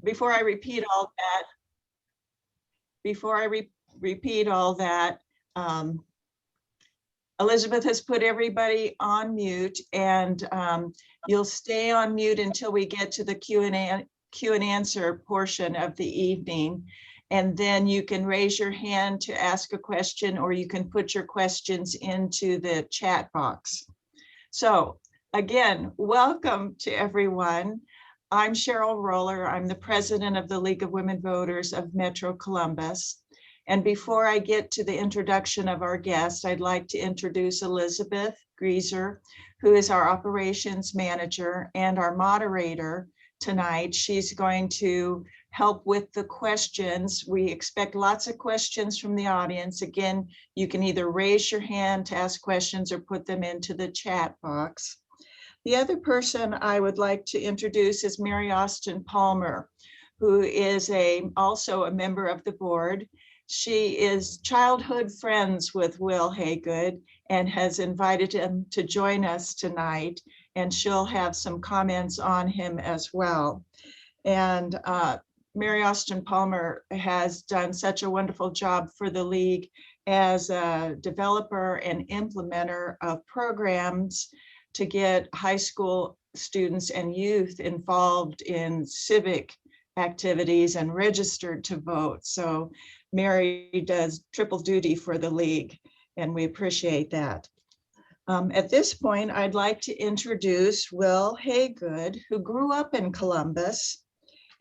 before I repeat all that, Elizabeth has put everybody on mute, and you'll stay on mute until we get to the Q and answer portion of the evening. And then you can raise your hand to ask a question, or you can put your questions into the chat box. So again, welcome to everyone. I'm Cheryl Roller. I'm the president of the League of Women Voters of Metro Columbus. And before I get to the introduction of our guest, I'd like to introduce Elizabeth Grieser, who is our operations manager and our moderator tonight. She's going to help with the questions. We expect lots of questions from the audience. Again, you can either raise your hand to ask questions or put them into the chat box. The other person I would like to introduce is Mary Austin Palmer, who is also a member of the board. She is childhood friends with Wil Haygood and has invited him to join us tonight, and she'll have some comments on him as well. And Mary Austin Palmer has done such a wonderful job for the League as a developer and implementer of programs to get high school students and youth involved in civic activities and registered to vote. So Mary does triple duty for the League, and we appreciate that. At this point, I'd like to introduce Wil Haygood, who grew up in Columbus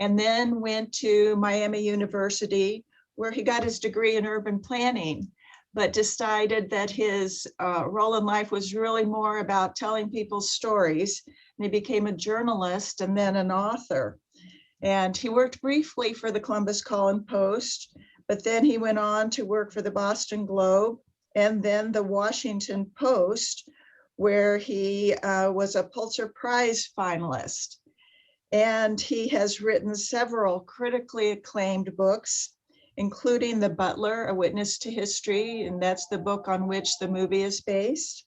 and then went to Miami University, where he got his degree in urban planning, but decided that his role in life was really more about telling people stories. And he became a journalist and then an author. And he worked briefly for the Columbus Call-and-Post, but then he went on to work for the Boston Globe and then the Washington Post, where he was a Pulitzer Prize finalist. And he has written several critically acclaimed books, including The Butler, A Witness to History, and that's the book on which the movie is based.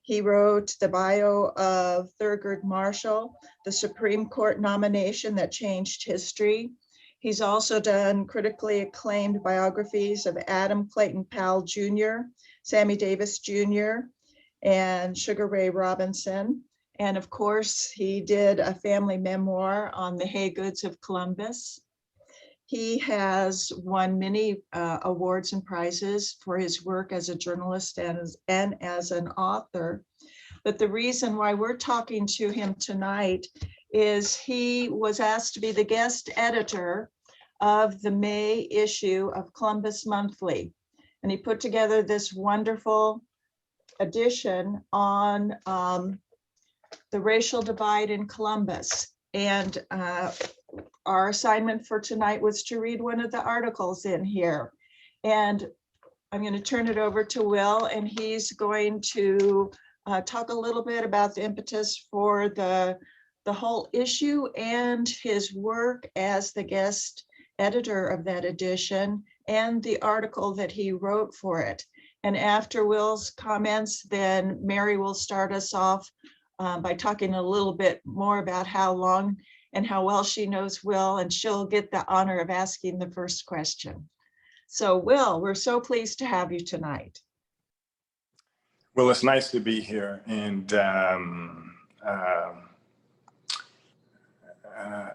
He wrote the bio of Thurgood Marshall, the Supreme Court nomination that changed history. He's also done critically acclaimed biographies of Adam Clayton Powell Jr., Sammy Davis Jr., and Sugar Ray Robinson. And of course, he did a family memoir on the Haygoods of Columbus. He has won many awards and prizes for his work as a journalist and as an author. But the reason why we're talking to him tonight is he was asked to be the guest editor of the May issue of Columbus Monthly. And he put together this wonderful edition on the racial divide in Columbus. And our assignment for tonight was to read one of the articles in here. And I'm going to turn it over to Wil, and he's going to talk a little bit about the impetus for the whole issue and his work as the guest editor of that edition and the article that he wrote for it. And after Wil's comments, then Mary will start us off by talking a little bit more about how long and how well she knows Wil, and she'll get the honor of asking the first question. So Wil, we're so pleased to have you tonight. Well, it's nice to be here, and I'm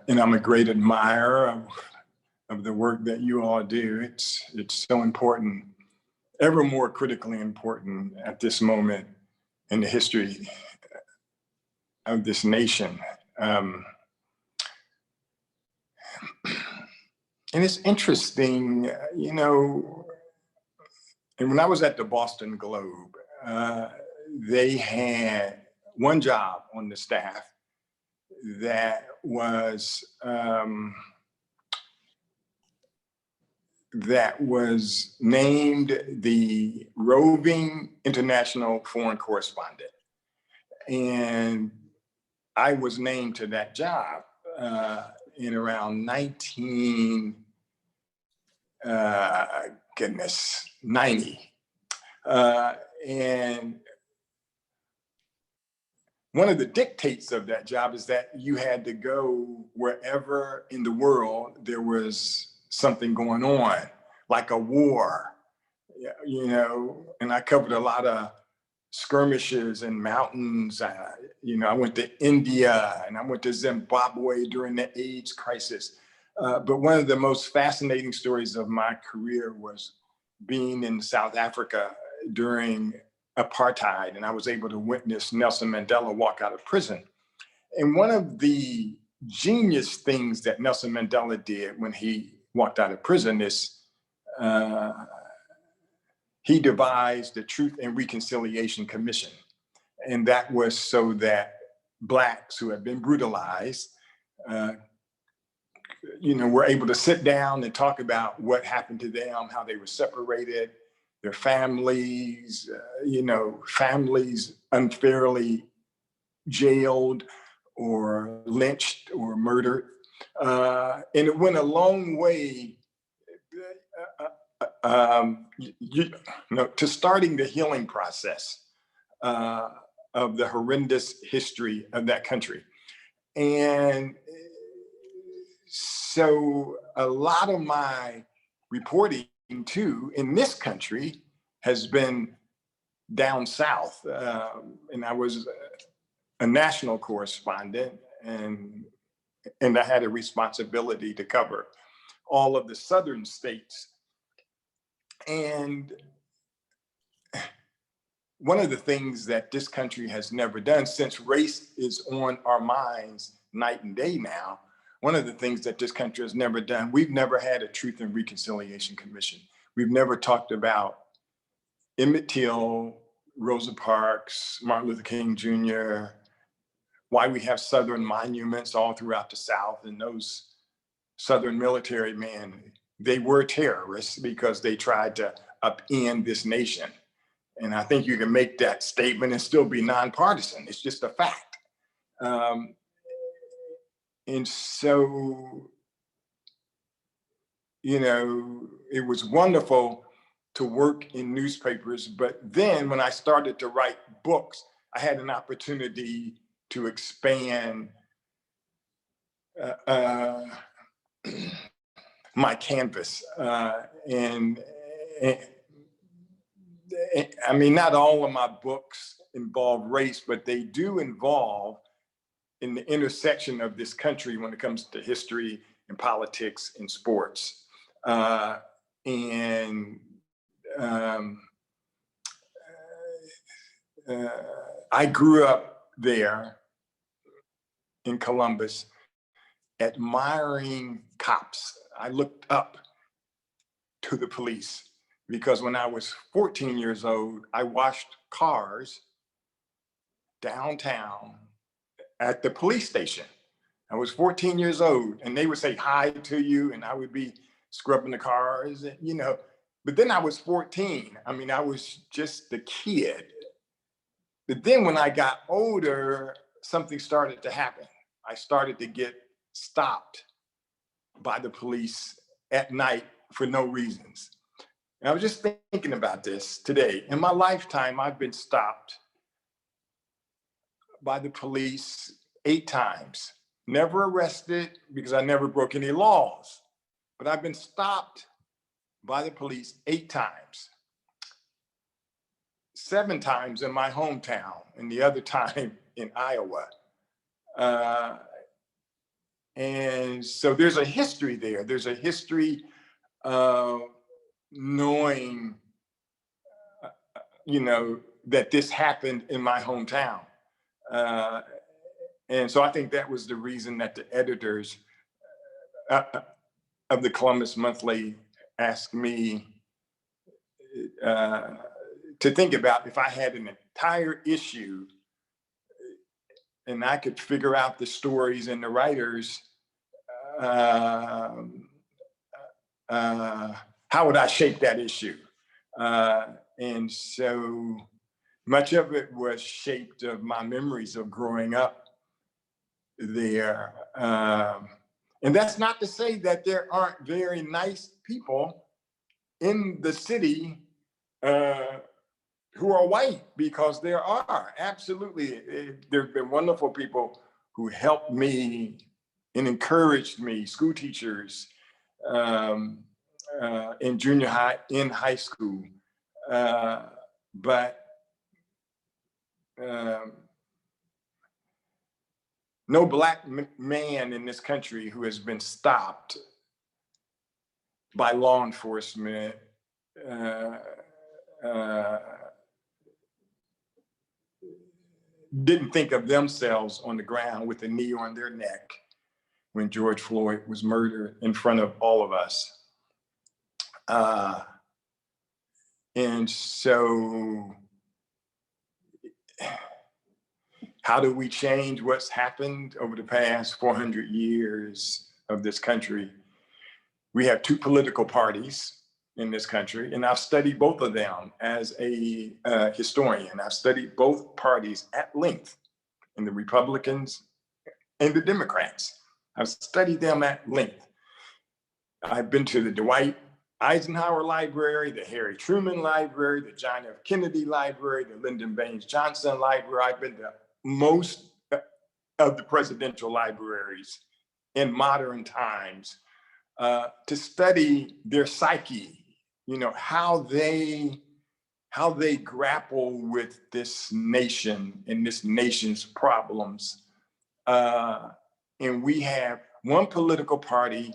a great admirer of the work that you all do. It's so important, ever more critically important at this moment in the history of this nation. And it's interesting, you know, and when I was at the Boston Globe, they had one job on the staff that was named the roving international foreign correspondent. And I was named to that job in around 90. And one of the dictates of that job is that you had to go wherever in the world there was something going on, like a war, you know, and I covered a lot of skirmishes in mountains. You know, I went to India and I went to Zimbabwe during the AIDS crisis. But one of the most fascinating stories of my career was being in South Africa during apartheid, and I was able to witness Nelson Mandela walk out of prison. And one of the genius things that Nelson Mandela did when he walked out of prison is he devised the Truth and Reconciliation Commission. And that was so that Blacks who had been brutalized, you know, were able to sit down and talk about what happened to them, how they were separated, their families, you know, families unfairly jailed or lynched or murdered. And it went a long way to starting the healing process of the horrendous history of that country. And so a lot of my reporting too in this country has been down south. And I was a national correspondent, and I had a responsibility to cover all of the southern states. And one of the things that this country has never done, since race is on our minds night and day now, one of the things that this country has never done, we've never had a Truth and Reconciliation Commission. We've never talked about Emmett Till, Rosa Parks, Martin Luther King Jr., why we have Southern monuments all throughout the South, and those Southern military men, they were terrorists because they tried to upend this nation. And I think you can make that statement and still be nonpartisan. It's just a fact. And so, you know, it was wonderful to work in newspapers. But then when I started to write books, I had an opportunity to expand my canvas. And I mean, not all of my books involve race, but they do involve in the intersection of this country when it comes to history and politics and sports. I grew up there in Columbus, admiring cops. I looked up to the police because when I was 14 years old, I washed cars downtown at the police station. I was 14 years old, and they would say hi to you, and I would be scrubbing the cars, and, you know, but then I was 14. I mean, I was just a kid. But then when I got older, something started to happen. I started to get stopped by the police at night for no reasons. And I was just thinking about this today. In my lifetime, I've been stopped by the police 8 times. Never arrested because I never broke any laws, but I've been stopped by the police 8 times. 7 times in my hometown, and the other time in Iowa. And so there's a history there. There's a history of knowing, you know, that this happened in my hometown. And so I think that was the reason that the editors of the Columbus Monthly asked me to think about if I had an entire issue and I could figure out the stories and the writers, how would I shape that issue? And so much of it was shaped of my memories of growing up there. And that's not to say that there aren't very nice people in the city who are white, because there are absolutely, there have been wonderful people who helped me and encouraged me, school teachers, um, in junior high, in high school. But no Black man in this country who has been stopped by law enforcement didn't think of themselves on the ground with a knee on their neck when George Floyd was murdered in front of all of us. And so how do we change what's happened over the past 400 years of this country? We have two political parties in this country, and I've studied both of them as a historian. I've studied both parties at length, and the Republicans and the Democrats. I've studied them at length. I've been to the Dwight Eisenhower Library, the Harry Truman Library, the John F. Kennedy Library, the Lyndon Baines Johnson Library. I've been to most of the presidential libraries in modern times to study their psyche, you know, how they grapple with this nation and this nation's problems. And we have one political party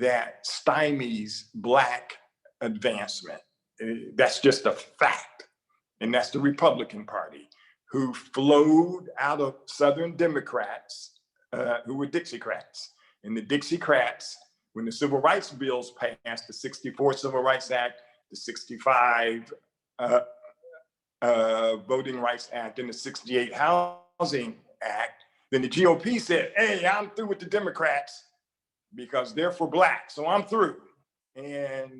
that stymies Black advancement. That's just a fact. And that's the Republican Party, who flowed out of Southern Democrats who were Dixiecrats. And the Dixiecrats, when the Civil Rights Bills passed, the 64 Civil Rights Act, the 65 Voting Rights Act, and the 68 Housing Act, then the GOP said, hey, I'm through with the Democrats because they're for Black, so I'm through. And,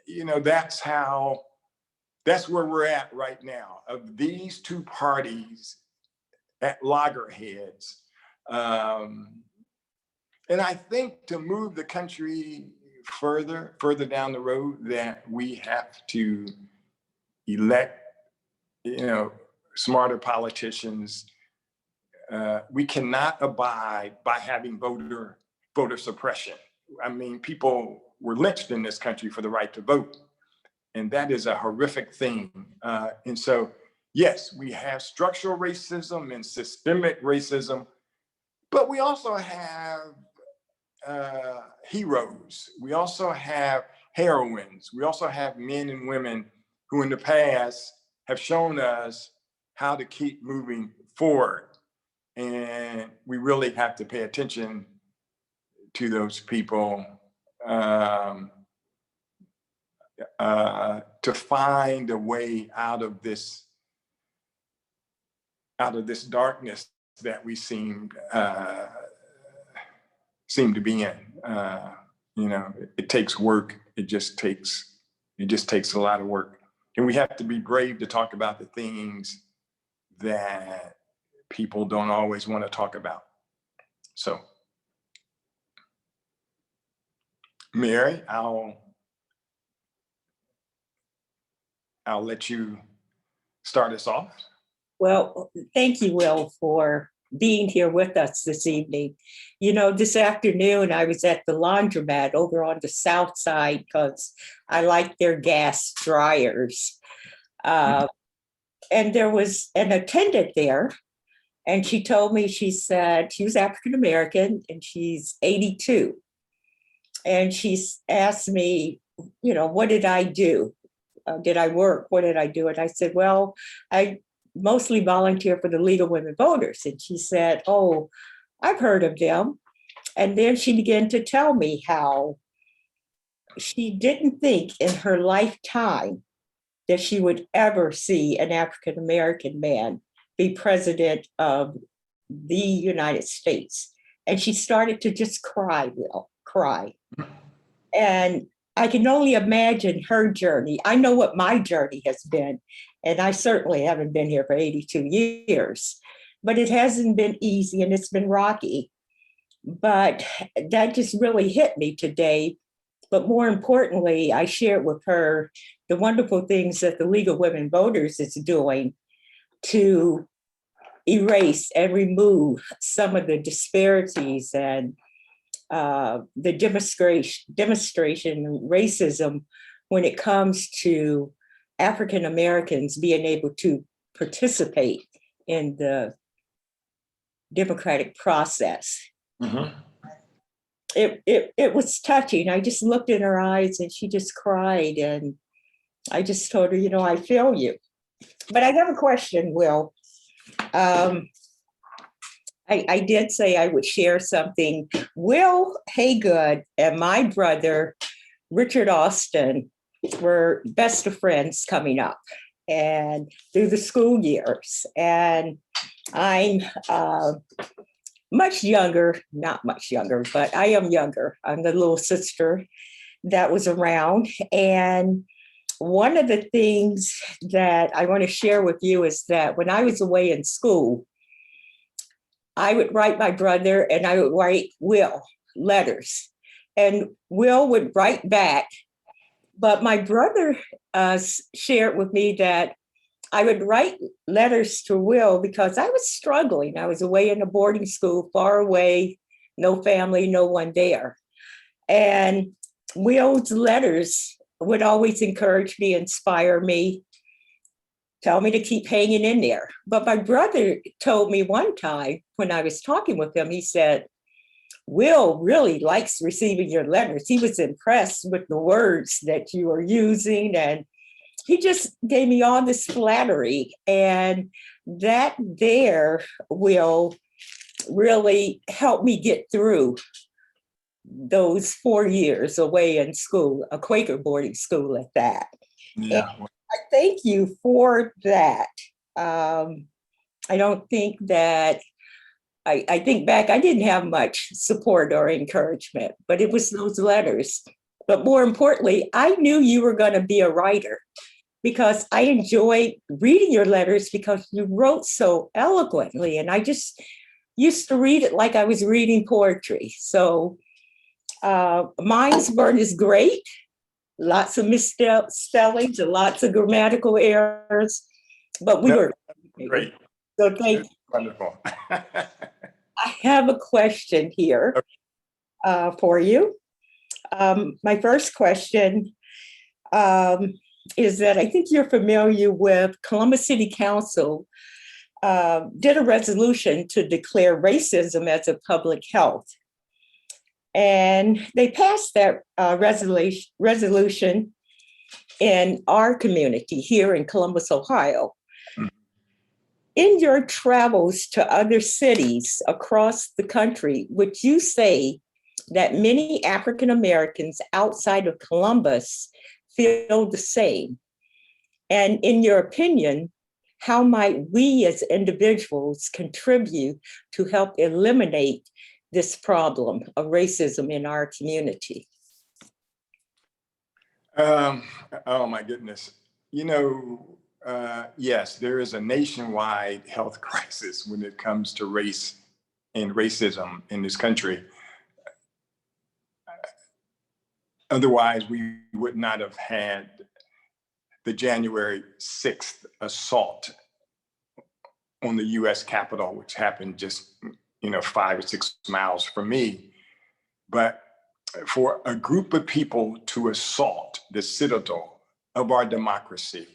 you know, that's where we're at right now, of these two parties at loggerheads. And I think to move the country further down the road, that we have to elect, you know, smarter politicians. We cannot abide by having voter suppression. I mean, people were lynched in this country for the right to vote. And that is a horrific thing. And so, yes, we have structural racism and systemic racism, but we also have heroes. We also have heroines. We also have men and women who in the past have shown us how to keep moving forward. And we really have to pay attention to those people to find a way out of this darkness that we seem to be in. You know, it takes work. It just takes a lot of work. And we have to be brave to talk about the things that people don't always want to talk about. So, Mary, I'll let you start us off. Well, thank you, Will, for being here with us this evening. You know, this afternoon I was at the laundromat over on the south side because I like their gas dryers. And there was an attendant there, and she told me, she said she was African-American and she's 82. And she asked me, you know, what did I do? Did I work? What did I do? And I said, well, I mostly volunteer for the League of Women Voters. And she said, oh, I've heard of them. And then she began to tell me how she didn't think in her lifetime that she would ever see an African-American man be president of the United States. And she started to just cry, Will, cry. And I can only imagine her journey. I know what my journey has been, and I certainly haven't been here for 82 years, but it hasn't been easy and it's been rocky. But that just really hit me today. But more importantly, I shared with her the wonderful things that the League of Women Voters is doing to erase and remove some of the disparities and the demonstration racism when it comes to African Americans being able to participate in the democratic process. Mm-hmm. It was touching. I just looked in her eyes and she just cried, and I just told her, you know, I feel you. But I have a question, Will. I did say I would share something. Wil Haygood and my brother, Richard Austin, were best of friends coming up and through the school years. And I'm much younger, not much younger, but I am younger. I'm the little sister that was around. And one of the things that I want to share with you is that when I was away in school, I would write my brother and I would write Will letters. And Will would write back. But my brother shared with me that I would write letters to Will because I was struggling. I was away in a boarding school, far away, no family, no one there. And Will's letters would always encourage me, inspire me, tell me to keep hanging in there. But my brother told me one time when I was talking with him, he said, Will really likes receiving your letters. He was impressed with the words that you are using, and he just gave me all this flattery. And that there will really help me get through those 4 years away in school, a Quaker boarding school at that. Yeah. And I thank you for that. I don't think that, I think back, I didn't have much support or encouragement, but it was those letters. But more importantly, I knew you were going to be a writer because I enjoyed reading your letters because you wrote so eloquently. And I just used to read it like I was reading poetry. So mine's weren't as great, lots of misspellings and lots of grammatical errors, but we were Great. So thank you. Wonderful. I have a question here for you. My first question is that I think you're familiar with Columbus City Council did a resolution to declare racism as a public health. And they passed that resolution in our community here in Columbus, Ohio. In your travels to other cities across the would would you say that many African Americans outside of Columbus feel the same? And in your opinion, how might we as individuals contribute to help eliminate this problem of racism in our community? Oh my goodness. You know, yes, there is a nationwide health crisis when it comes to race and racism in this country. Otherwise, we would not have had the January 6th assault on the US Capitol, which happened just, 5 or 6 miles from me. But for a group of people to assault the citadel of our democracy,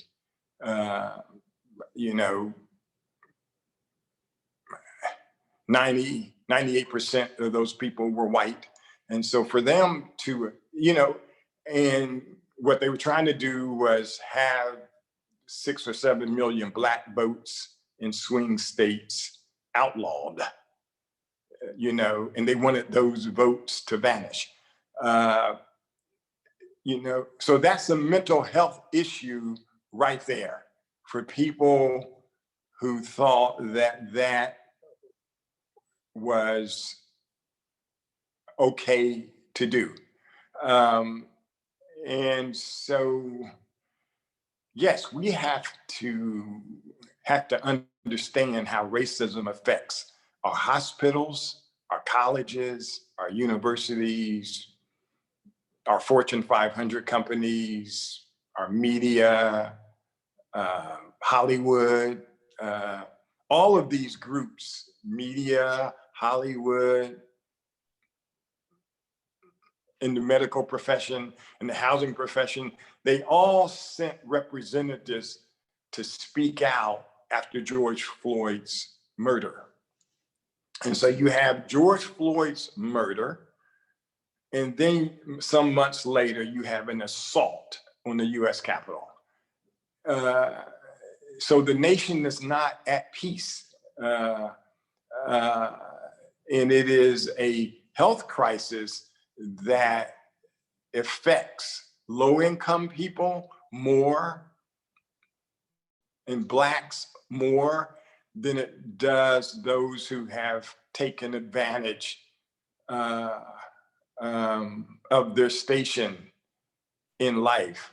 98% of those people were white. And so for them to, and what they were trying to do was have 6 or 7 million Black votes in swing states outlawed, and they wanted those votes to vanish. So that's a mental health issue right there for people who thought that that was okay to do. And so, yes, we have to understand how racism affects our hospitals, our colleges, our universities, our Fortune 500 companies, our media, Hollywood, all of these groups, media, Hollywood, in the medical profession, in the housing profession, they all sent representatives to speak out after George Floyd's murder. And so you have George Floyd's murder, and then some months later, you have an assault on the US Capitol. So the nation is not at peace. And it is a health crisis that affects low-income people more and Blacks more than it does those who have taken advantage of their station in life.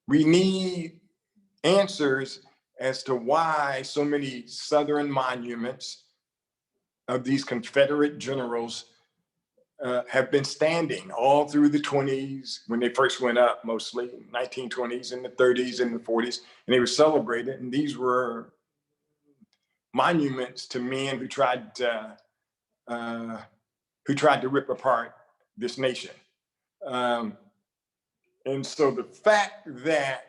We need answers as to why so many Southern monuments of these Confederate generals have been standing all through the 20s when they first went up, mostly 1920s and the 30s and the 40s, and they were celebrated. And these were monuments to men who tried to rip apart this nation. And so the fact that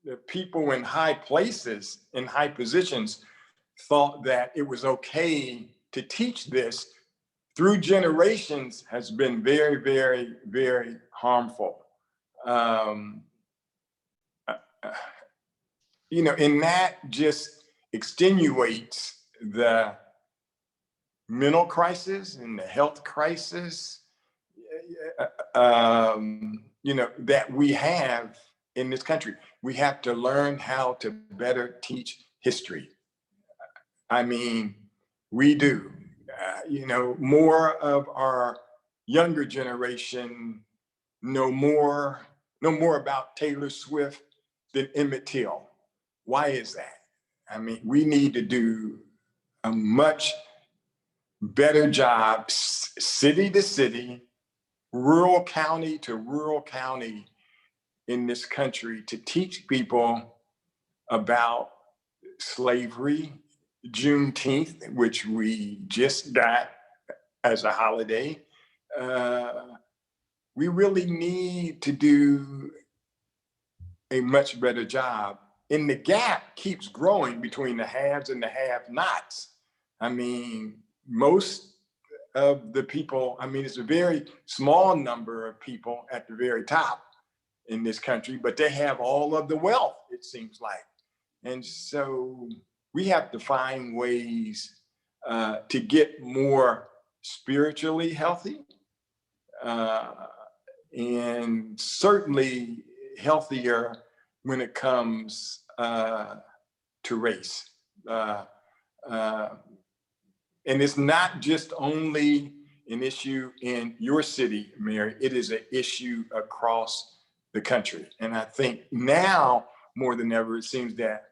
the people in high places, in high positions, thought that it was okay to teach this through generations has been very, very, very harmful. You know, and that just extenuates the mental crisis and the health crisis, you know, that we have in this country. We have to learn how to better teach history. I mean, we do. You know, more of our younger generation know more about Taylor Swift than Emmett Till. Why is that? I mean, we need to do a much better job, city to city, rural county to rural county in this country, to teach people about slavery, Juneteenth, which we just got as a holiday. We really need to do a much better job. And the gap keeps growing between the haves and the have-nots. I mean, most of the people, I mean, it's a very small number of people at the very top in this country, but they have all of the wealth, it seems like. And so we have to find ways to get more spiritually healthy and certainly healthier when it comes to race. And it's not just only an issue in your city, Mary, it is an issue across the country. And I think now more than ever, it seems that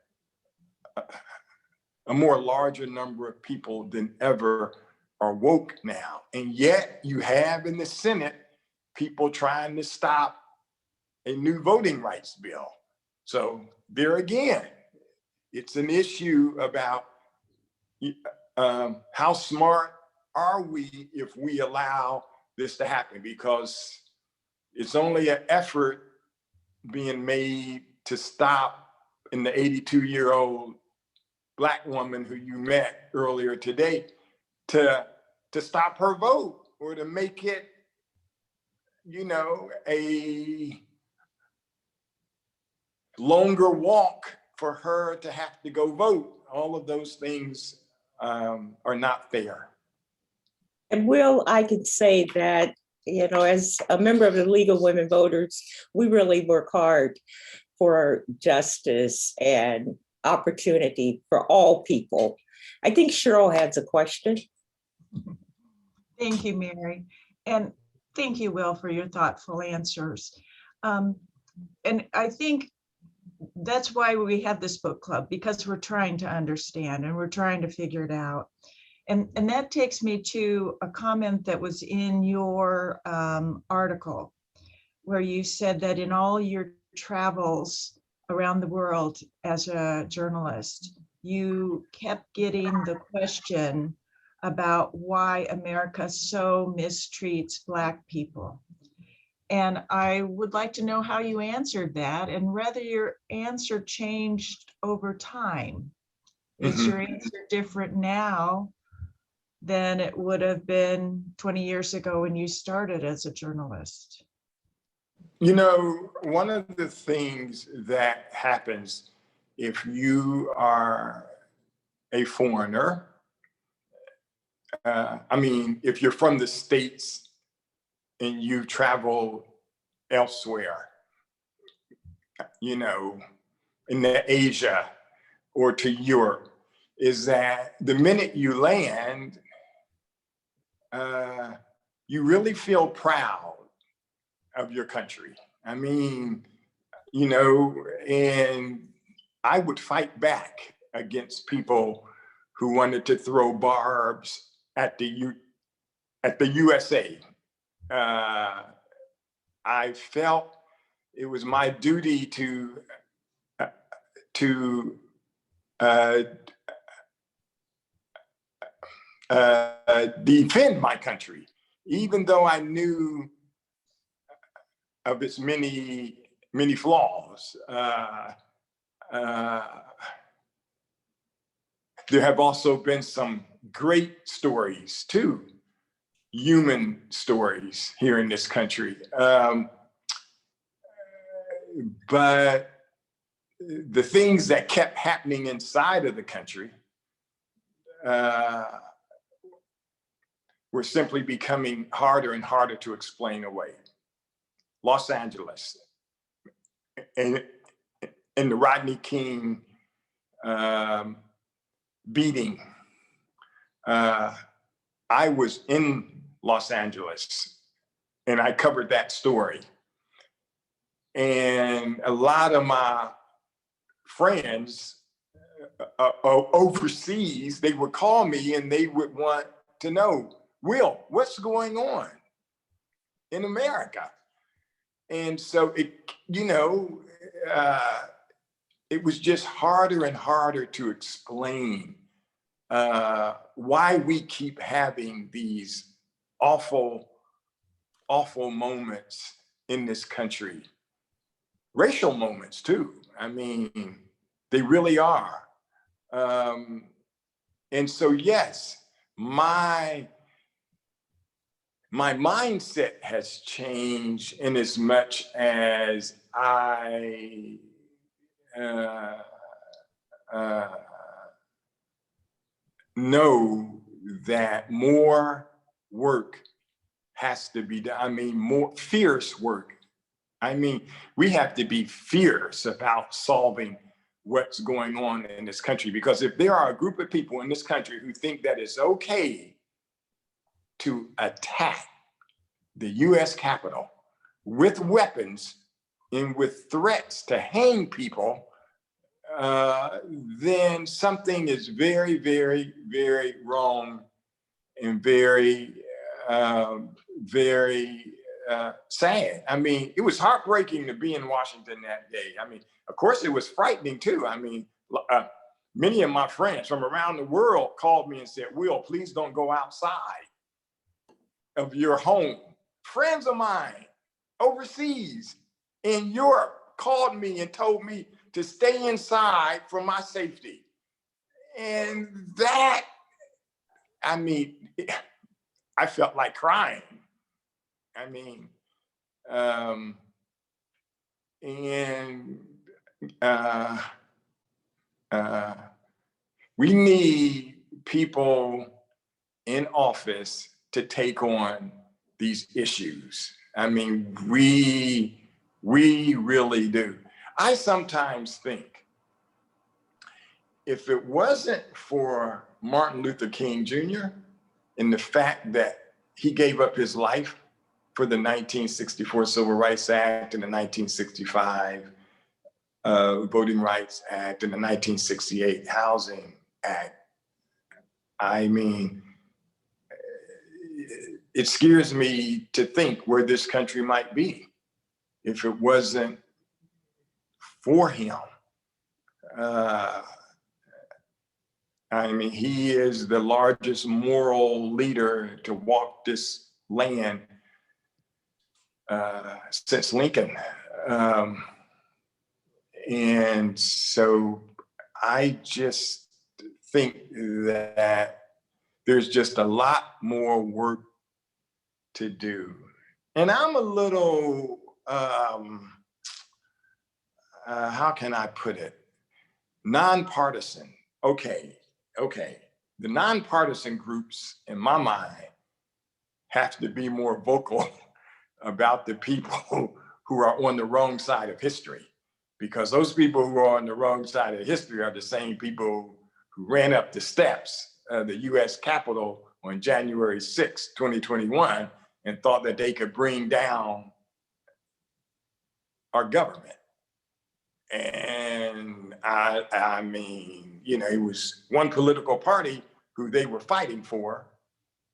a more larger number of people than ever are woke now. And yet you have in the Senate people trying to stop a new voting rights bill. So there again, it's an issue about how smart are we if we allow this to happen, because it's only an effort being made to stop in the 82-year-old Black woman who you met earlier today, to stop her vote, or to make it, you know, a longer walk for her to have to go vote. All of those things are not fair. And Will, I can say that, you know, as a member of the League of Women Voters, we really work hard for justice and opportunity for all people. I think Cheryl has a question. Thank you, Mary. And thank you, Will, for your thoughtful answers. And I think that's why we have this book club, because we're trying to understand and we're trying to figure it out. And that takes me to a comment that was in your article. where you said that in all your travels around the world as a journalist, you kept getting the question about why America so mistreats Black people. And I would like to know how you answered that and whether your answer changed over time. Is your answer different now than it would have been 20 years ago when you started as a journalist? You know, one of the things that happens if you are a foreigner, I mean, if you're from the States and you travel elsewhere, you know, in Asia or to Europe, is that the minute you land, you really feel proud of your country. I mean, you know, and I would fight back against people who wanted to throw barbs at the USA. I felt it was my duty to defend my country, even though I knew of its many flaws. There have also been some great stories too, human stories here in this country. But the things that kept happening inside of the country were simply becoming harder and harder to explain away. Los Angeles and the Rodney King beating. I was in Los Angeles and I covered that story. And a lot of my friends overseas, they would call me and they would want to know, Will, what's going on in America? And so it, you know, it was just harder and harder to explain why we keep having these awful moments in this country. Racial moments too. I mean, they really are. And so, yes, my mindset has changed in as much as I know that more work has to be done. I mean, more fierce work. I mean, we have to be fierce about solving what's going on in this country, because if there are a group of people in this country who think that it's okay to attack the US Capitol with weapons and with threats to hang people, then something is very, very, very wrong and very, very sad. I mean, it was heartbreaking to be in Washington that day. I mean, of course, it was frightening too. I mean, many of my friends from around the world called me and said, Will, please don't go outside of your home. Friends of mine overseas in Europe called me and told me to stay inside for my safety. And that, I mean, I felt like crying. I mean, we need people in office to take on these issues. I mean, we really do. I sometimes think if it wasn't for Martin Luther King Jr. and the fact that he gave up his life for the 1964 Civil Rights Act and the 1965 Voting Rights Act and the 1968 Housing Act, I mean, it scares me to think where this country might be. if it wasn't for him. I mean, he is the largest moral leader to walk this land since Lincoln. And so I just think that there's just a lot more work to do. And I'm a little, how can I put it? Nonpartisan. Okay. The nonpartisan groups, in my mind, have to be more vocal about the people who are on the wrong side of history, because those people who are on the wrong side of history are the same people who ran up the steps of the US Capitol on January 6, 2021, and thought that they could bring down our government. And I mean, you know, it was one political party who they were fighting for,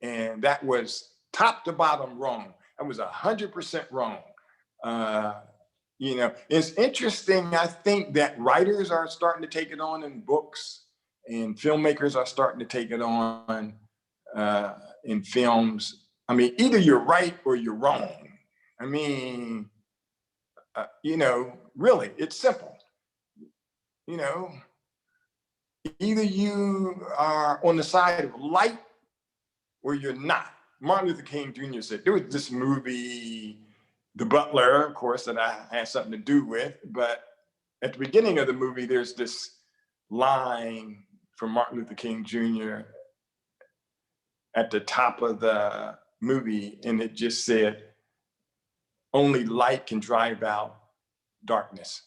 and that was top to bottom wrong. That was 100% wrong. You know, it's interesting. I think that writers are starting to take it on in books, and filmmakers are starting to take it on in films. I mean, either you're right or you're wrong. I mean, you know, really, it's simple. You know, either you are on the side of light or you're not. Martin Luther King Jr. said, there was this movie, The Butler, of course, that I had something to do with, but at the beginning of the movie, there's this line from Martin Luther King Jr. at the top of the movie, and it just said, only light can drive out darkness.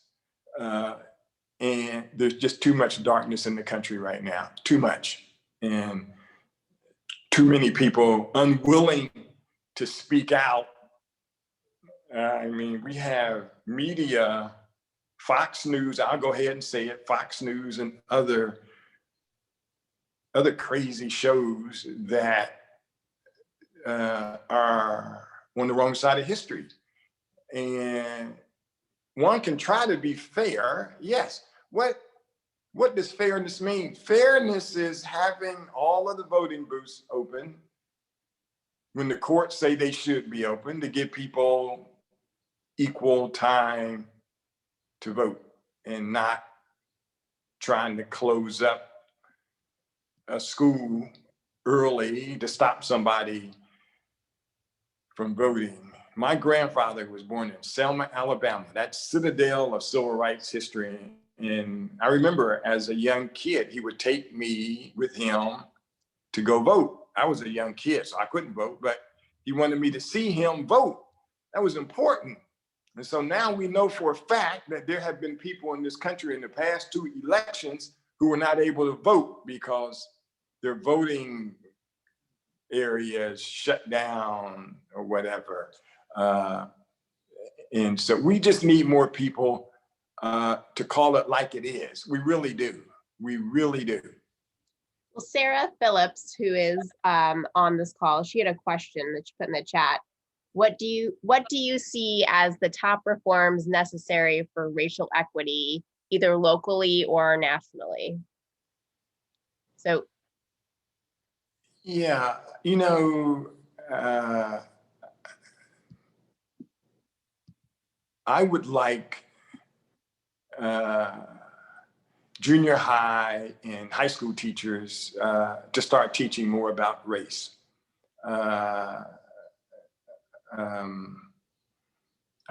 And there's just too much darkness in the country right now, too much. And too many people unwilling to speak out. I mean, we have media, Fox News, I'll go ahead and say it, Fox News and other crazy shows that are on the wrong side of history. And one can try to be fair, yes. What does fairness mean? Fairness is having all of the voting booths open when the courts say they should be open, to give people equal time to vote, and not trying to close up a school early to stop somebody from voting. My grandfather was born in Selma, Alabama, that citadel of civil rights history. And I remember as a young kid, he would take me with him to go vote. I was a young kid, so I couldn't vote, but he wanted me to see him vote. That was important. And so now we know for a fact that there have been people in this country in the past 2 elections who were not able to vote because their voting areas shut down or whatever. And so we just need more people to call it like it is. We really do. We really do. Well, Sarah Phillips, who is on this call, she had a question that she put in the chat. What do you see as the top reforms necessary for racial equity, either locally or nationally? So, yeah, you know, I would like junior high and high school teachers to start teaching more about race. I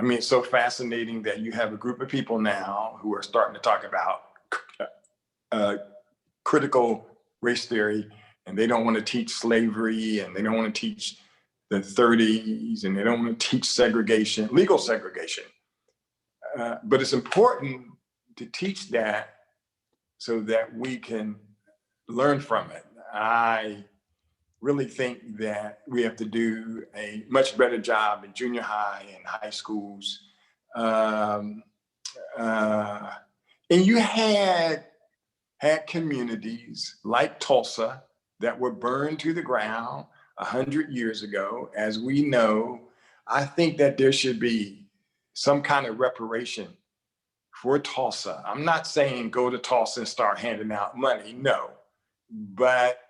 mean, it's so fascinating that you have a group of people now who are starting to talk about critical race theory, and they don't want to teach slavery, and they don't want to teach the 30s, and they don't want to teach segregation, legal segregation. But it's important to teach that so that we can learn from it. I really think that we have to do a much better job in junior high and high schools. And you had communities like Tulsa that were burned to the ground 100 years ago. As we know, I think that there should be some kind of reparation for Tulsa. I'm not saying go to Tulsa and start handing out money, no, but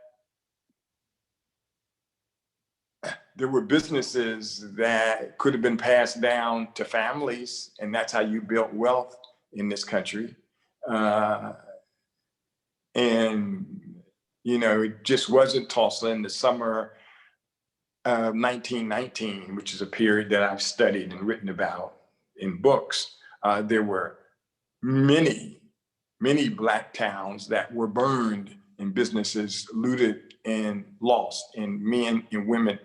there were businesses that could have been passed down to families, and that's how you built wealth in this country. And, you know, it just wasn't Tulsa. In the summer of 1919, which is a period that I've studied and written about in books, there were many Black towns that were burned and businesses looted and lost and men and women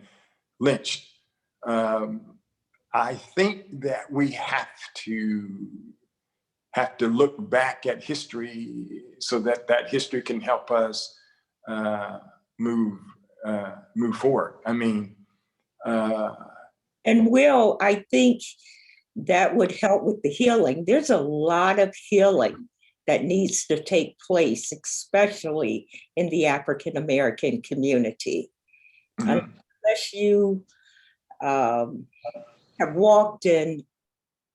lynched. I think that we have to look back at history so that history can help us move forward. I mean, And Will, I think that would help with the healing. There's a lot of healing that needs to take place, especially in the African American community. mhm. Unless you have walked in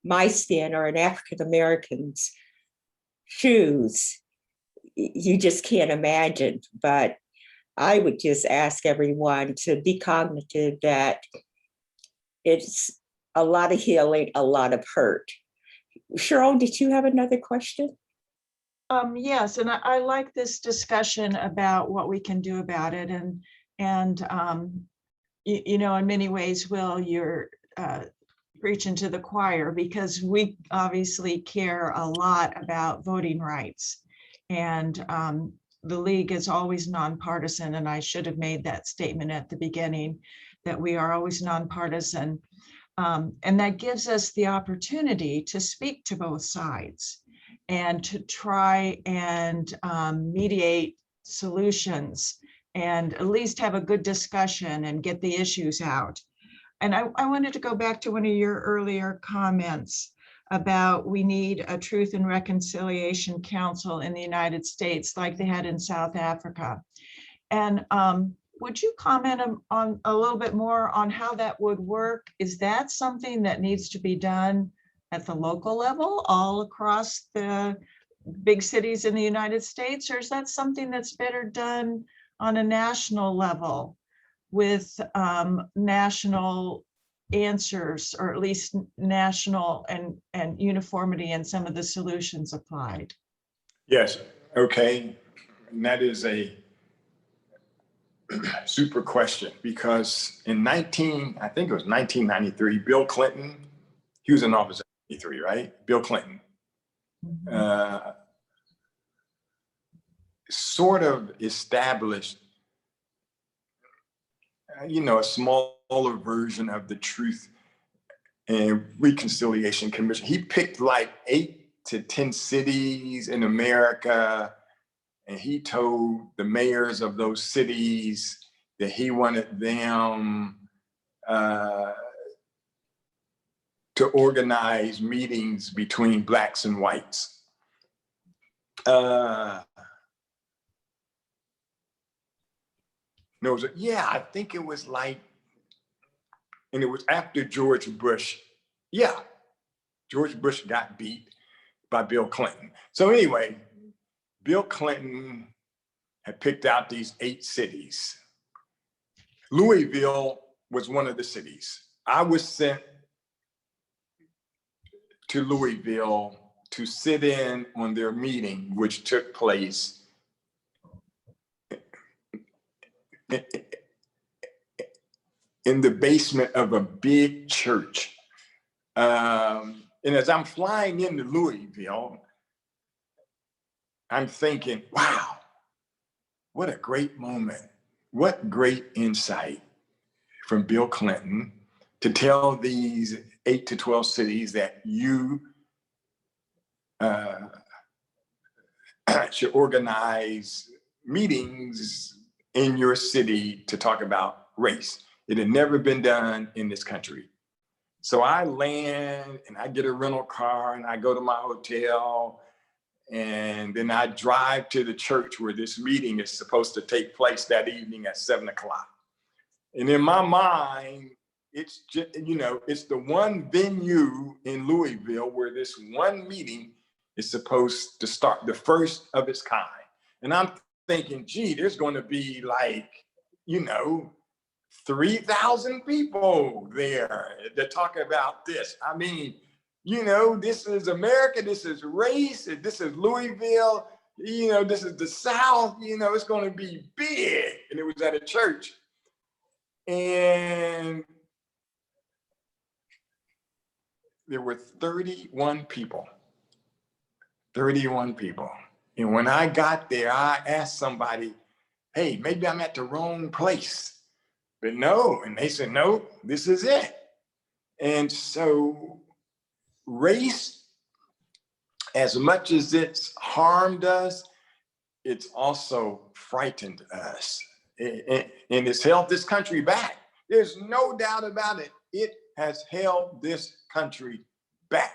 my skin or an African American's shoes, you just can't imagine. But I would just ask everyone to be cognitive that it's a lot of healing, a lot of hurt. Cheryl, did you have another question? Yes, and I like this discussion about what we can do about it. And you know, in many ways, Will, you're preaching to the choir, because we obviously care a lot about voting rights. And the League is always nonpartisan, and I should have made that statement at the beginning, that we are always nonpartisan. And that gives us the opportunity to speak to both sides and to try and mediate solutions and at least have a good discussion and get the issues out. And I wanted to go back to one of your earlier comments about we need a Truth and Reconciliation Council in the United States like they had in South Africa. And would you comment on a little bit more on how that would work? Is that something that needs to be done at the local level all across the big cities in the United States? Or is that something that's better done on a national level with national answers, or at least national and uniformity in some of the solutions applied? Yes, okay. And that is a super question, because in I think it was 1993, Bill Clinton, he was in office in 93, right? Bill Clinton sort of established, you know, a smaller version of the Truth and Reconciliation Commission. He picked like 8 to 10 cities in America, and he told the mayors of those cities that he wanted them to organize meetings between Blacks and whites. No, yeah, I think it was like, and it was after George Bush. Yeah, George Bush got beat by Bill Clinton. So anyway, Bill Clinton had picked out these 8 cities. Louisville was one of the cities. I was sent to Louisville to sit in on their meeting, which took place in the basement of a big church. And as I'm flying into Louisville, I'm thinking, wow, what a great moment. What great insight from Bill Clinton to tell these 8 to 12 cities that you should organize meetings in your city to talk about race. It had never been done in this country. So I land and I get a rental car and I go to my hotel, and then I drive to the church where this meeting is supposed to take place that evening at 7 o'clock. And in my mind, it's just, you know, it's the one venue in Louisville where this one meeting is supposed to start, the first of its kind. And I'm thinking, gee, there's going to be like, you know, 3,000 people there to talk about this. I mean, you know, this is America, this is race, this is Louisville, you know, this is the South, you know, it's going to be big. And it was at a church. And there were 31 people. 31 people. And when I got there, I asked somebody, hey, maybe I'm at the wrong place. But no, and they said, no, this is it. And so race, as much as it's harmed us, it's also frightened us. And it's held this country back. There's no doubt about it. It has held this country back.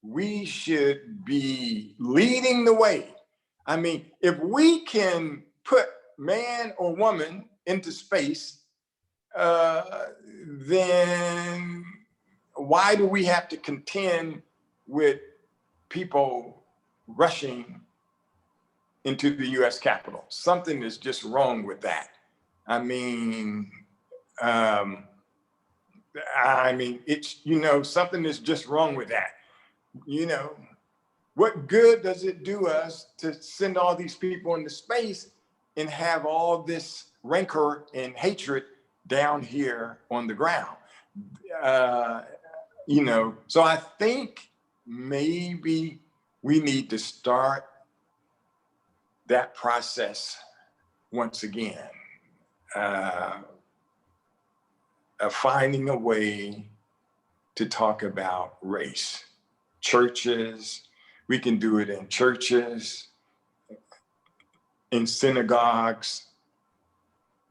We should be leading the way. I mean, if we can put man or woman into space, then why do we have to contend with people rushing into the US Capitol? Something is just wrong with that. I mean, it's, you know, something is just wrong with that. You know, what good does it do us to send all these people into space and have all this rancor and hatred down here on the ground? You know, so I think maybe we need to start that process once again, of finding a way to talk about race. Churches, we can do it in churches, in synagogues,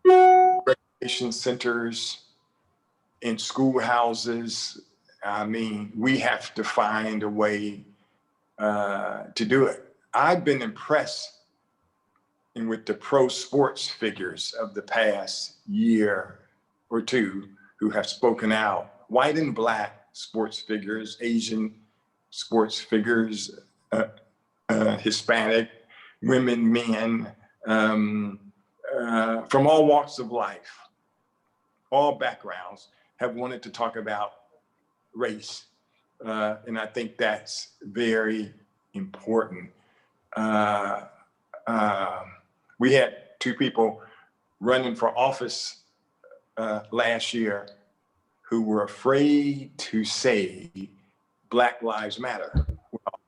recreation centers, in schoolhouses. I mean, we have to find a way to do it. I've been impressed with the pro sports figures of the past year or two who have spoken out, white and black sports figures, Asian sports figures, Hispanic, women, men, from all walks of life, all backgrounds, have wanted to talk about race. And I think that's very important. We had two people running for office last year who were afraid to say Black Lives Matter. Well,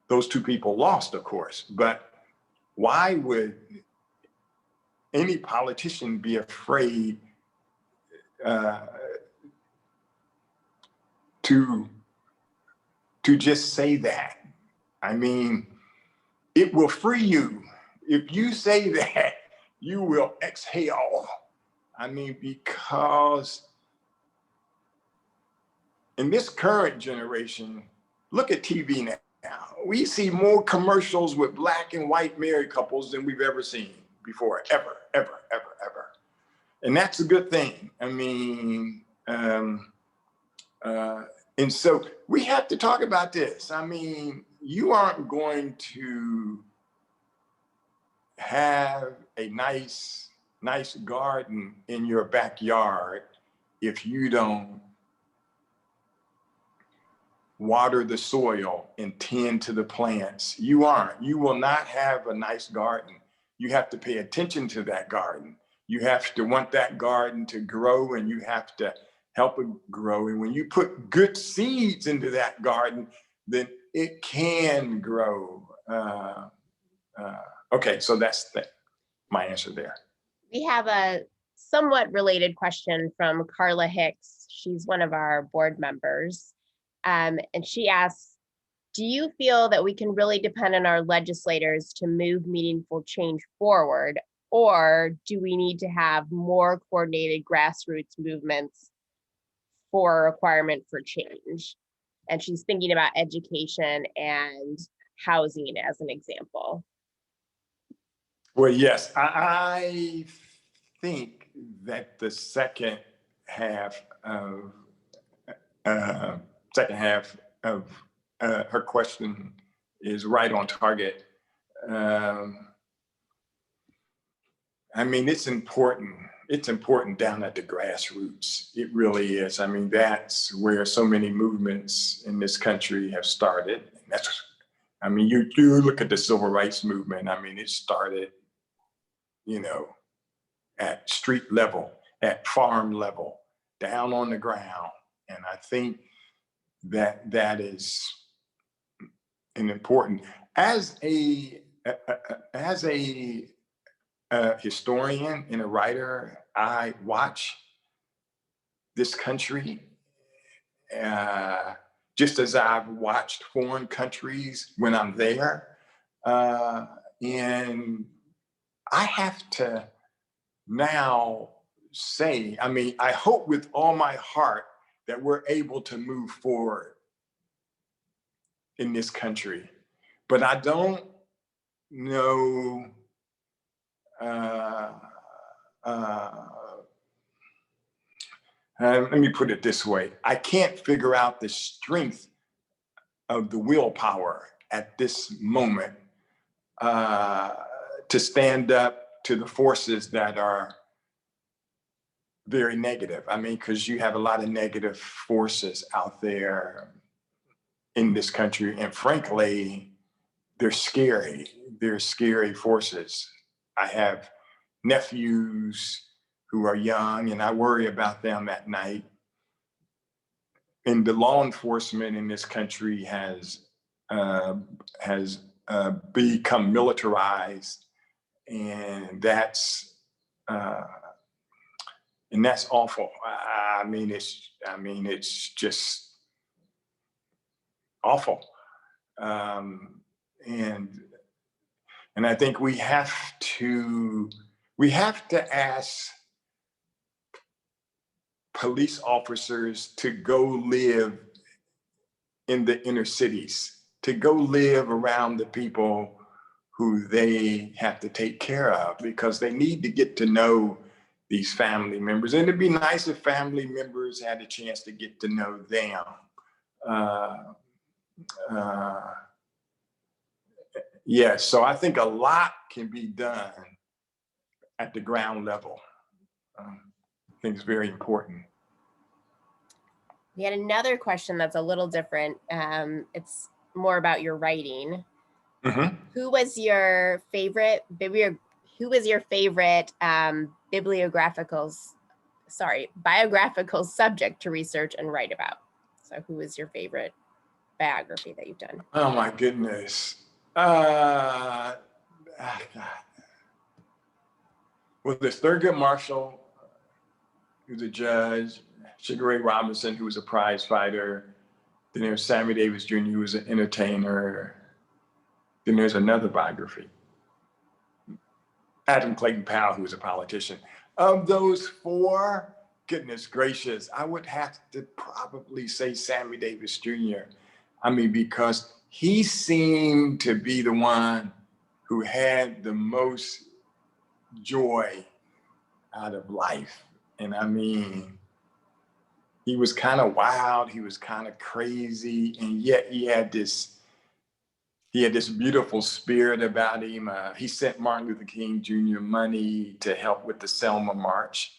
those two people lost, of course, but why would any politician be afraid to just say that? I mean, it will free you. If you say that, you will exhale. I mean, because in this current generation, look at TV now. We see more commercials with Black and white married couples than we've ever seen before, ever. And that's a good thing. I mean, and so we have to talk about this. I mean, you aren't going to have a nice garden in your backyard if you don't water the soil and tend to the plants. You will not have a nice garden. You have to pay attention to that garden. You have to want that garden to grow, and you have to help it grow. And when you put good seeds into that garden, then it can grow. Okay, so that's my answer there. We have a somewhat related question from Carla Hicks. She's one of our board members. And she asks, do you feel that we can really depend on our legislators to move meaningful change forward? Or do we need to have more coordinated grassroots movements for a requirement for change? And she's thinking about education and housing as an example. Well, yes, I think that the second half of her question is right on target. I mean, it's important. It's important down at the grassroots. It really is. I mean, that's where so many movements in this country have started. I mean, you look at the civil rights movement. I mean, it started, at street level, at farm level, down on the ground. And I think that is an important, as a historian and a writer, I watch this country just as I've watched foreign countries when I'm there. And I have to now say, I mean, I hope with all my heart that we're able to move forward in this country, but I don't know let me put it this way. I can't figure out the strength of the willpower at this moment to stand up to the forces that are very negative. I mean, because you have a lot of negative forces out there in this country. And frankly, they're scary. They're scary forces. I have nephews who are young, and I worry about them at night. And the law enforcement in this country has become militarized, and that's awful. I mean, it's just awful. And I think we have to ask police officers to go live in the inner cities, to go live around the people who they have to take care of, because they need to get to know these family members. And it'd be nice if family members had a chance to get to know them. Yes, so I think a lot can be done at the ground level. I think it's very important. We had another question that's a little different. It's more about your writing. Mm-hmm. Who was your favorite biographical subject to research and write about? So who is your favorite biography that you've done? Oh my goodness. Well, there's Thurgood Marshall, who's a judge, Sugar Ray Robinson, who was a prize fighter. Then there's Sammy Davis Jr., who was an entertainer. Then there's another biography, Adam Clayton Powell, who was a politician. Of those four, goodness gracious, I would have to probably say Sammy Davis Jr. I mean, because he seemed to be the one who had the most joy out of life. And I mean, he was kind of wild, he was kind of crazy, and yet he had this beautiful spirit about him. He sent Martin Luther King Jr. money to help with the Selma March.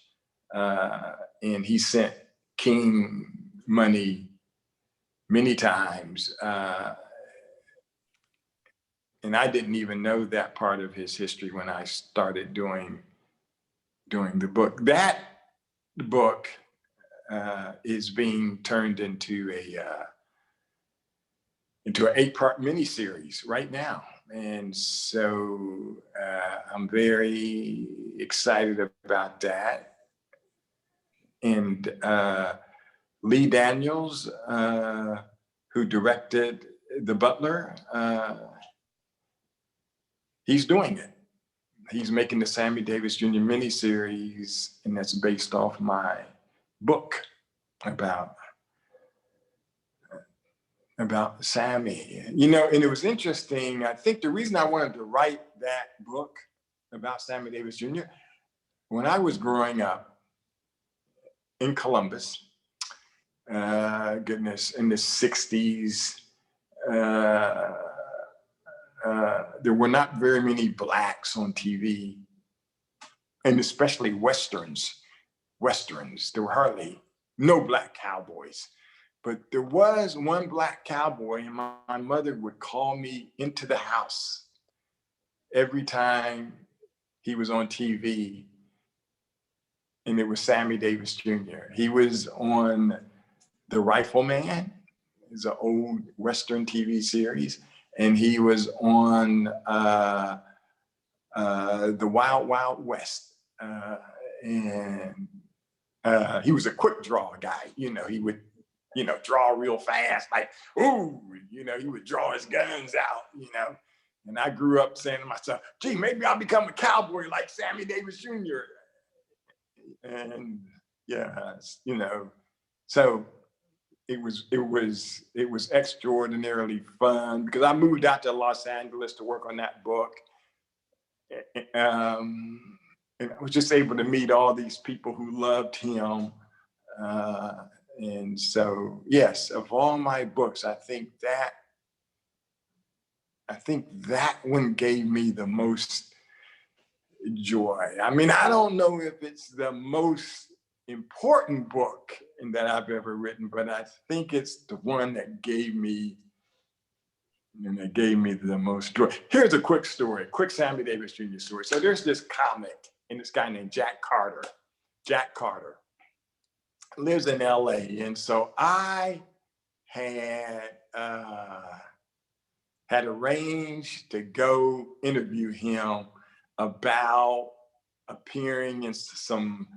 And he sent King money many times. And I didn't even know that part of his history when I started doing the book. That book is being turned into an 8-part miniseries right now. And so I'm very excited about that. And Lee Daniels, who directed The Butler, he's doing it. He's making the Sammy Davis Jr. miniseries, and that's based off my book about Sammy. And it was interesting. I think the reason I wanted to write that book about Sammy Davis Jr., when I was growing up, in Columbus. Goodness, in the 60s. There were not very many blacks on TV, and especially Westerns. There were hardly no black cowboys. But there was one black cowboy, and my mother would call me into the house every time he was on TV, and it was Sammy Davis Jr. He was on The Rifleman. It's an old Western TV series, and he was on The Wild Wild West, and he was a quick draw guy. You know, he would, you know, draw real fast, like, ooh, you know, he would draw his guns out, you know. And I grew up saying to myself, gee, maybe I'll become a cowboy like Sammy Davis Jr. And yeah, you know, so it was extraordinarily fun because I moved out to Los Angeles to work on that book. And I was just able to meet all these people who loved him. And so, yes, of all my books, I think that one gave me the most joy. I mean, I don't know if it's the most important book that I've ever written, but I think it's the one that gave me the most joy. Here's a quick story, quick Sammy Davis Jr. story. So there's this comic and this guy named Jack Carter. Jack Carter lives in LA. And so I had arranged to go interview him about appearing in some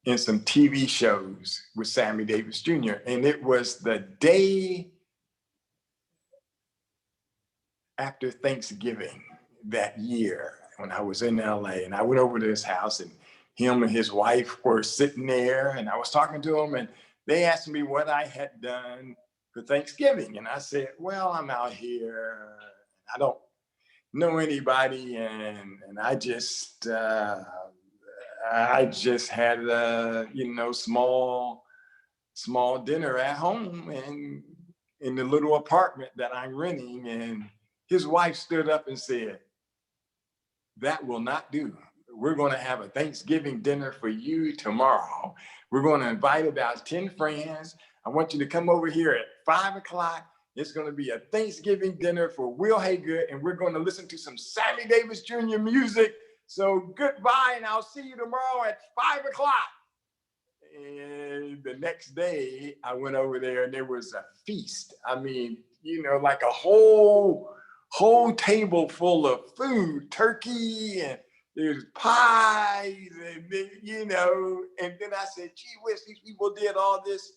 TV shows with Sammy Davis Jr. And it was the day after Thanksgiving that year when I was in LA, and I went over to his house, and him and his wife were sitting there, and I was talking to them, and they asked me what I had done for Thanksgiving. And I said, well, I'm out here, I don't know anybody, and I just had a, you know, small dinner at home and in the little apartment that I'm renting. And his wife stood up and said, that will not do. We're going to have a Thanksgiving dinner for you tomorrow. We're going to invite about 10 friends. I want you to come over here at 5 o'clock. It's going to be a Thanksgiving dinner for Wil Haygood, and we're going to listen to some Sammy Davis Jr. music. So goodbye, and I'll see you tomorrow at 5 o'clock. And the next day, I went over there, and there was a feast. I mean, you know, like a whole table full of food, turkey, and there's pies, and you know. And then I said, gee whiz, these people did all this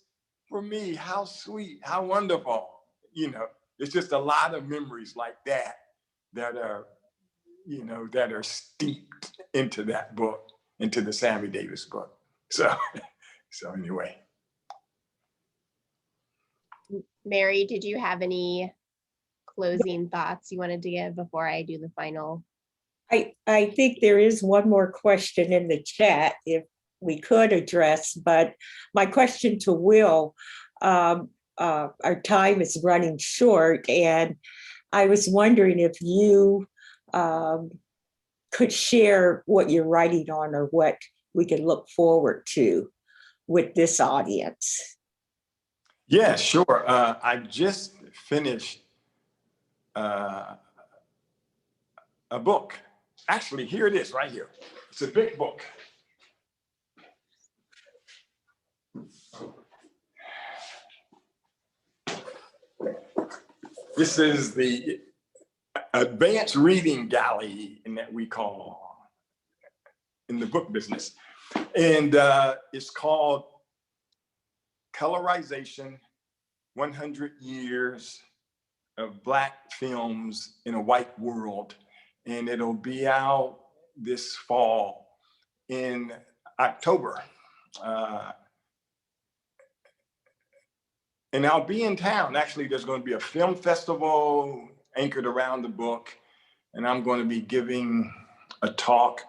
for me. How sweet, how wonderful. You know, it's just a lot of memories like that are, you know, that are steeped into that book, into the Sammy Davis book. So anyway. Mary, did you have any closing thoughts you wanted to give before I do the final? I think there is one more question in the chat if we could address, but my question to Wil, our time is running short, and I was wondering if you could share what you're writing on or what we can look forward to with this audience. Yeah, sure. I just finished a book. Actually, here it is right here. It's a big book. This is the advanced reading galley that we call in the book business. And it's called Colorization, 100 Years of Black Films in a White World. And it'll be out this fall in October. And I'll be in town. Actually, there's going to be a film festival anchored around the book, and I'm going to be giving a talk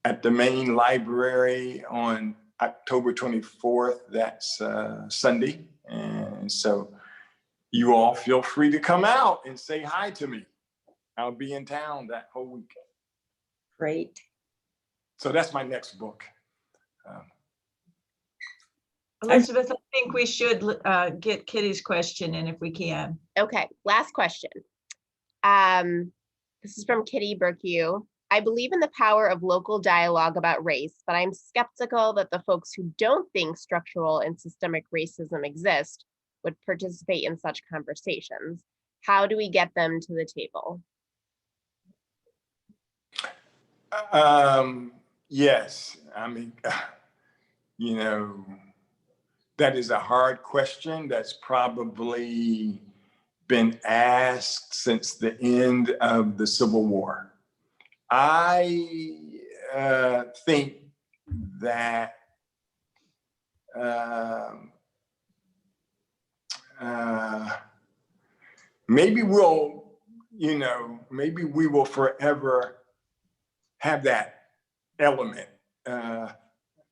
at the main library on October 24th. That's Sunday. And so you all feel free to come out and say hi to me. I'll be in town that whole week. Great. So that's my next book. Elizabeth, I think we should get Kitty's question in if we can. Okay, last question. This is from Kitty Berkey. I believe in the power of local dialogue about race, but I'm skeptical that the folks who don't think structural and systemic racism exist would participate in such conversations. How do we get them to the table? Yes, I mean, you know, that is a hard question that's probably been asked since the end of the Civil War. I think that maybe we'll, you know, maybe we will forever have that element.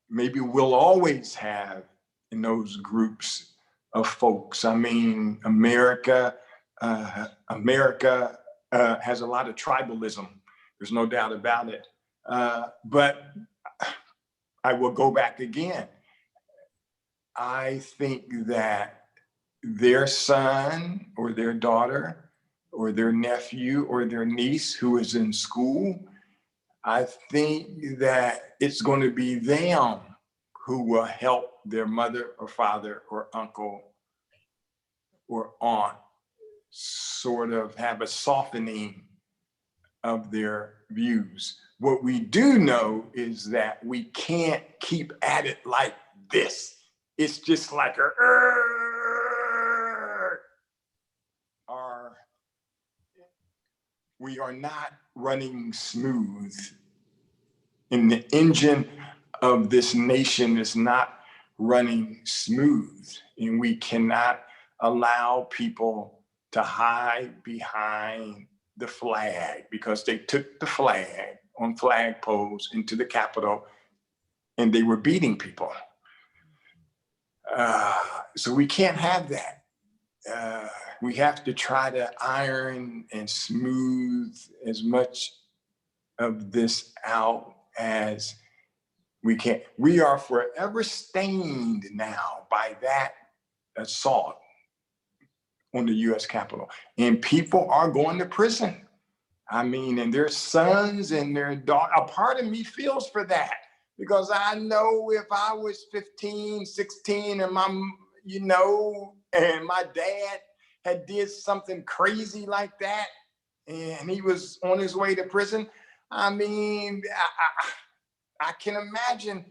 Maybe we'll always have in those groups of folks. I mean, America has a lot of tribalism. There's no doubt about it. But I will go back again. I think that their son or their daughter or their nephew or their niece who is in school, I think that it's going to be them who will help their mother or father or uncle or aunt sort of have a softening of their views. What we do know is that we can't keep at it like this. It's just like we are not running smooth. And the engine of this nation is not running smooth. And we cannot allow people to hide behind the flag, because they took the flag on flagpoles into the Capitol and they were beating people. So we can't have that. We have to try to iron and smooth as much of this out as we can. We are forever stained now by that assault on the US Capitol, and people are going to prison. I mean, and their sons and their daughters. A part of me feels for that, because I know if I was 15, 16 and and my dad had did something crazy like that and he was on his way to prison, I mean, I can imagine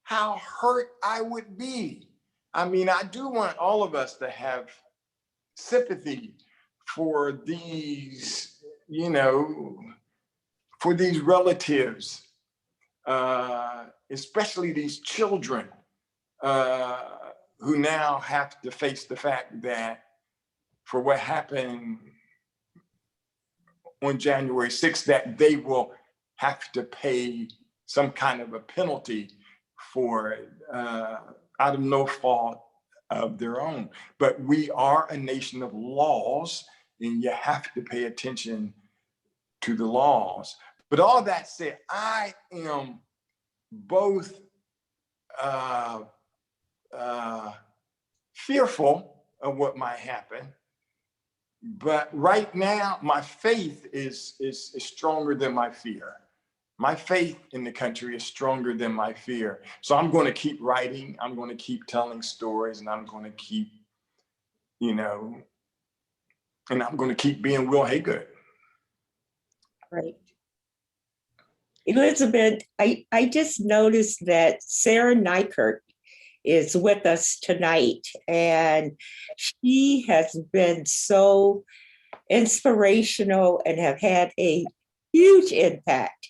how hurt I would be. I mean, I do want all of us to have sympathy for these, for these relatives, especially these children who now have to face the fact that for what happened on January 6th, that they will have to pay some kind of a penalty for it, out of no fault of their own. But we are a nation of laws, and you have to pay attention to the laws. But all that said, I am both fearful of what might happen, but right now my faith is stronger than my fear. My faith in the country is stronger than my fear. So I'm going to keep writing, I'm going to keep telling stories, and I'm going to keep, and I'm going to keep being Wil Haygood. Right. Elizabeth, I just noticed that Sarah Nykert is with us tonight, and she has been so inspirational and have had a huge impact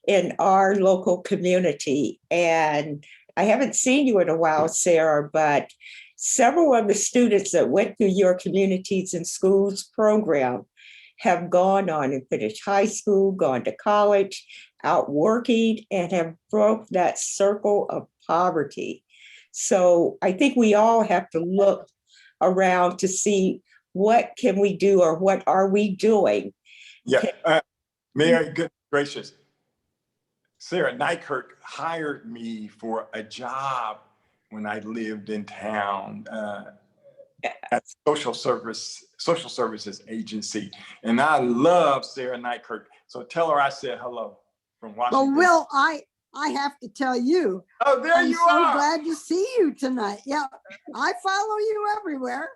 in our local community. And I haven't seen you in a while, Sarah, but several of the students that went through your Communities in Schools program have gone on and finished high school, gone to college, out working and have broke that circle of poverty. So I think we all have to look around to see what can we do or what are we doing. Yeah, Mayor, good gracious. Sarah Nykirk hired me for a job when I lived in town at social services agency. And I love Sarah Nykirk. So tell her I said hello from Washington. Well, Will, I have to tell you, Oh, there I'm you so are. glad to see you tonight. Yeah, I follow you everywhere.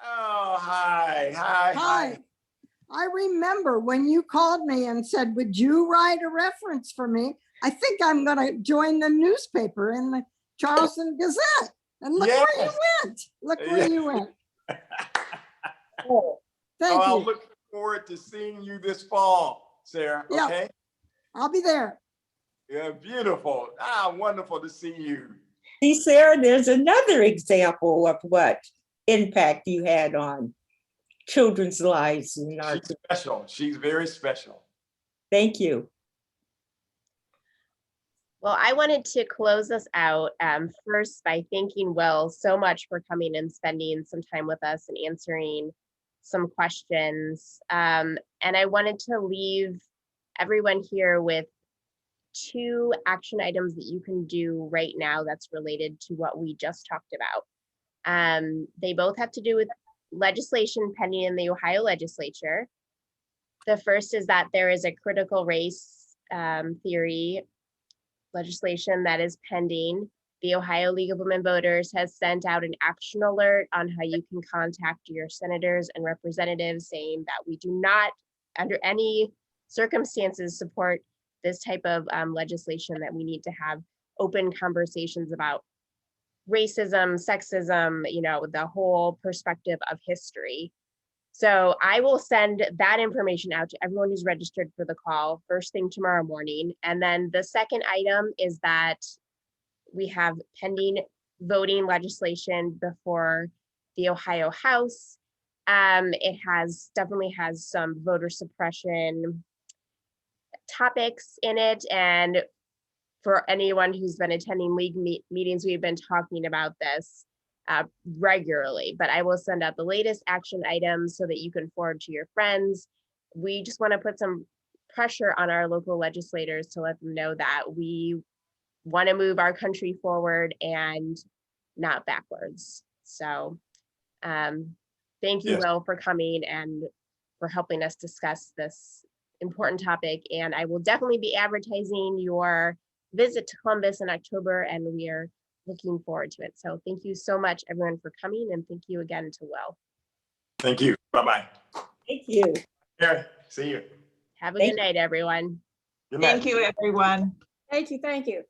Oh, hi. Hi. I remember when you called me and said, would you write a reference for me? I think I'm going to join the newspaper in the Charleston Gazette. And look where you went. Look where you went. Oh, Thank I'll you. look forward to seeing you this fall, Sarah. Yeah. Okay. I'll be there. Yeah, beautiful. Wonderful to see you. see, Sarah, there's another example of what impact you had on children's lives in our. She's special. She's very special. Thank you. Well, I wanted to close us out first by thanking Will so much for coming and spending some time with us and answering some questions. And I wanted to leave everyone here with 2 action items that you can do right now that's related to what we just talked about. They both have to do with legislation pending in the Ohio legislature. The first is that there is a critical race theory legislation that is pending. The Ohio League of Women Voters has sent out an action alert on how you can contact your senators and representatives, saying that we do not, under any circumstances, support this type of legislation, that we need to have open conversations about racism, sexism, the whole perspective of history. So I will send that information out to everyone who's registered for the call first thing tomorrow morning. And then the second item is that we have pending voting legislation before the Ohio House. It definitely has some voter suppression topics in it. And for anyone who's been attending league meetings, we've been talking about this regularly, but I will send out the latest action items so that you can forward to your friends. We just want to put some pressure on our local legislators to let them know that we want to move our country forward and not backwards. So thank you, Yes. Will, for coming and for helping us discuss this important topic. And I will definitely be advertising your visit to Columbus in October, and we are looking forward to it. So thank you so much, everyone, for coming, and thank you again to Will. Thank you. Bye-bye. Thank you. Yeah, see you. Have a Thank good night, everyone. Good night. Thank you, everyone. Thank you.